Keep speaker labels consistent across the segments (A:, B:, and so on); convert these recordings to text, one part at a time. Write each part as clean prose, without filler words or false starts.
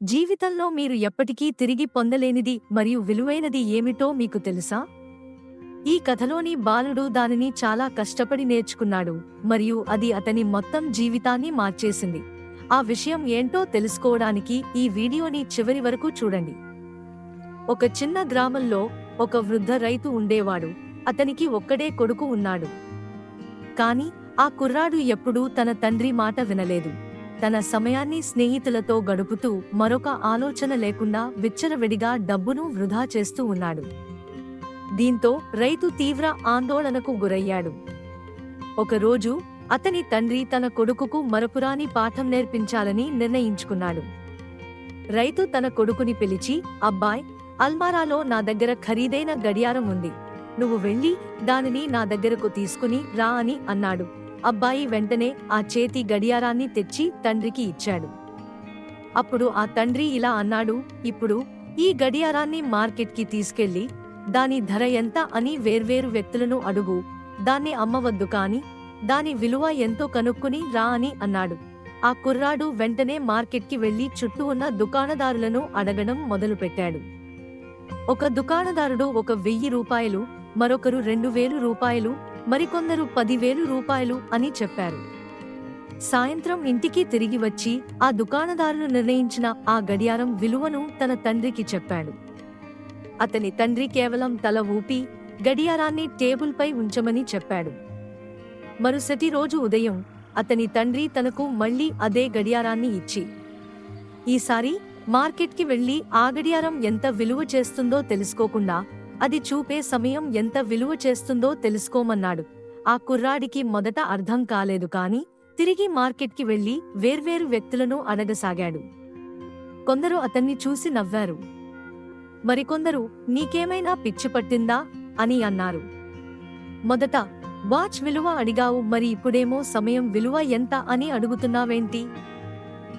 A: జీవితంలో మీరు ఎప్పటికీ తిరిగి పొందలేనిది మరియు విలువైనది ఏమిటో మీకు తెలుసా? ఈ కథలోని బాలుడు దానిని చాలా కష్టపడి నేర్చుకున్నాడు మరియు అది అతని మొత్తం జీవితాన్ని మార్చేసింది. ఆ విషయం ఏంటో తెలుసుకోవడానికి ఈ వీడియోని చివరి వరకు చూడండి. ఒక చిన్న గ్రామంలో ఒక వృద్ధ రైతు ఉండేవాడు. అతనికి ఒక్కడే కొడుకు ఉన్నాడు. కాని ఆ కుర్రాడు ఎప్పుడూ తన తండ్రి మాట వినలేదు. తన సమయాన్ని స్నేహితులతో గడుపుతూ మరొక ఆలోచన లేకుండా విచ్చలవిడిగా డబ్బును వృధా చేస్తూ ఉన్నాడు. దీంతో రైతు తీవ్ర ఆందోళనకు గురయ్యాడు. ఒకరోజు అతని తండ్రి తన కొడుకుకు మరపురాని పాఠం నేర్పించాలని నిర్ణయించుకున్నాడు. రైతు తన కొడుకుని పిలిచి, "అబ్బాయ్, అల్మారాలో నా దగ్గర ఖరీదైన గడియారం ఉంది. నువ్వు వెళ్ళి దానిని నా దగ్గరకు తీసుకుని రా" అని అన్నాడు. అబ్బాయి వెంటనే ఆ చేతి గడియారాన్ని తెచ్చి తండ్రికి ఇచ్చాడు. అప్పుడు ఆ తండ్రి ఇలా అన్నాడు, "ఇప్పుడు ఈ గడియారాన్ని మార్కెట్కి తీసుకెళ్లి దాని ధర ఎంత అని వేర్వేరు వ్యక్తులను అడుగు. దాన్ని అమ్మవద్దు, కాని దాని విలువ ఎంతో కనుక్కుని రా" అని అన్నాడు. ఆ కుర్రాడు వెంటనే మార్కెట్కి వెళ్లి చుట్టూ ఉన్న దుకాణదారులను అడగడం మొదలుపెట్టాడు. ఒక దుకాణదారుడు ఒక 1000 రూపాయలు, మరొకరు 2000 రూపాయలు, మరికొందరు 10,000 రూపాయలు అని చెప్పారు. సాయంత్రం ఇంటికి తిరిగి వచ్చి ఆ దుకాణదారులు నిర్ణయించిన ఆ గడియారం విలువను తన తండ్రికి చెప్పాడు. అతని తండ్రి కేవలం తల ఊపి గడియారాన్ని టేబుల్పై ఉంచమని చెప్పాడు. మరుసటి రోజు ఉదయం అతని తండ్రి తనకు మళ్లీ అదే గడియారాన్ని ఇచ్చి, "ఈసారి మార్కెట్కి వెళ్లి ఆ గడియారం ఎంత విలువ చేస్తుందో తెలుసుకోకుండా అది చూపే సమయం ఎంత విలువ చేస్తుందో తెలుసుకోమన్నాడు." ఆ కుర్రాడికి మొదట అర్థం కాలేదు, కాని తిరిగి మార్కెట్కి వెళ్లి వేర్వేరు వ్యక్తులను అడగసాగాడు. కొందరు అతన్ని చూసి నవ్వారు. మరికొందరు, "నీకేమైనా పిచ్చి పట్టిందా?" అని అన్నారు. "మొదట వాచ్ విలువ అడిగావు, మరి ఇప్పుడేమో సమయం విలువ ఎంత అని అడుగుతున్నావేంటి?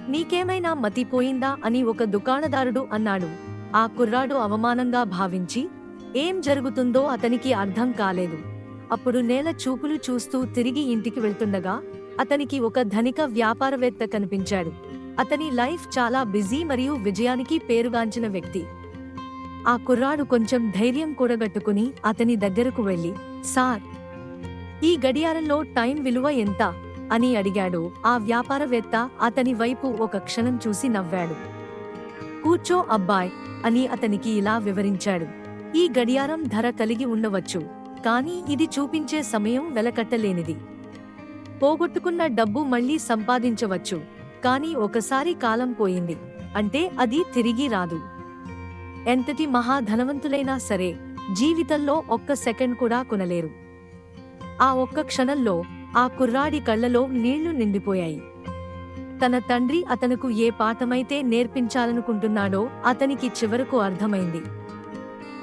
A: నీకేమైనా మతిపోయిందా?" అని ఒక దుకాణదారుడు అన్నాడు. ఆ కుర్రాడు అవమానంగా భావించి ఏం జరుగుతుందో అతనికి అర్థం కాలేదు. అప్పుడు నేల చూపులు చూస్తూ తిరిగి ఇంటికి వెళ్తుండగా అతనికి ఒక ధనిక వ్యాపారవేత్త కనిపించాడు. అతని లైఫ్ చాలా బిజీ మరియు విజయానికి పేరుగాంచిన వ్యక్తి. ఆ కుర్రాడు కొంచెం ధైర్యం కూడగట్టుకుని అతని దగ్గరకు వెళ్లి, "సార్, ఈ గడియారంలో టైం విలువ ఎంత?" అని అడిగాడు. ఆ వ్యాపారవేత్త అతని వైపు ఒక క్షణం చూసి నవ్వాడు. "కూర్చో అబ్బాయ్" అని అతనికి ఇలా వివరించాడు. "ఈ గడియారం ధర కలిగి ఉండవచ్చు, కానీ ఇది చూపించే సమయం వెలకట్టలేనిది. పోగొట్టుకున్న డబ్బు మళ్లీ సంపాదించవచ్చు, కానీ ఒకసారి కాలం పోయింది అంటే అది తిరిగి రాదు. ఎంతటి మహాధనవంతులైనా సరే జీవితంలో ఒక్క సెకండ్ కూడా కొనలేరు." ఆ ఒక్క క్షణంలో ఆ కుర్రాడి కళ్లలో నీళ్లు నిండిపోయాయి. తన తండ్రి అతనుకు ఏ పాఠమైతే నేర్పించాలనుకుంటున్నాడో అతనికి చివరకు అర్థమైంది.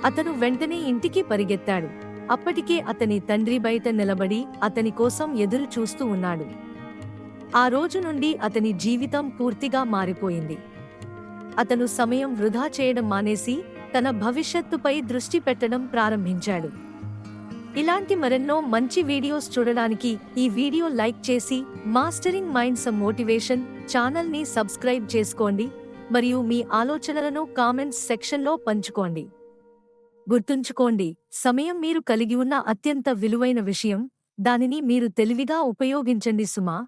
A: అతను వెంటనే ఇంటికి పరిగెత్తాడు. అప్పటికే అతని తండ్రి బయట నిలబడి అతని కోసం ఎదురు చూస్తూ ఉన్నాడు. ఆ రోజు నుండి అతని జీవితం పూర్తిగా మారిపోయింది. అతను సమయం వృధా చేయడం మానేసి తన భవిష్యత్తుపై దృష్టి పెట్టడం ప్రారంభించాడు. ఇలాంటి మరెన్నో మంచి వీడియోస్ చూడడానికి ఈ వీడియో లైక్ చేసి మాస్టరింగ్ మైండ్స్ మోటివేషన్ ఛానల్ని సబ్స్క్రైబ్ చేసుకోండి మరియు మీ ఆలోచనలను కామెంట్స్ సెక్షన్లో పంచుకోండి. గుర్తుంచుకోండి, సమయం మీరు కలిగి ఉన్న అత్యంత విలువైన విషయం. దానిని మీరు తెలివిగా ఉపయోగించండి సుమా.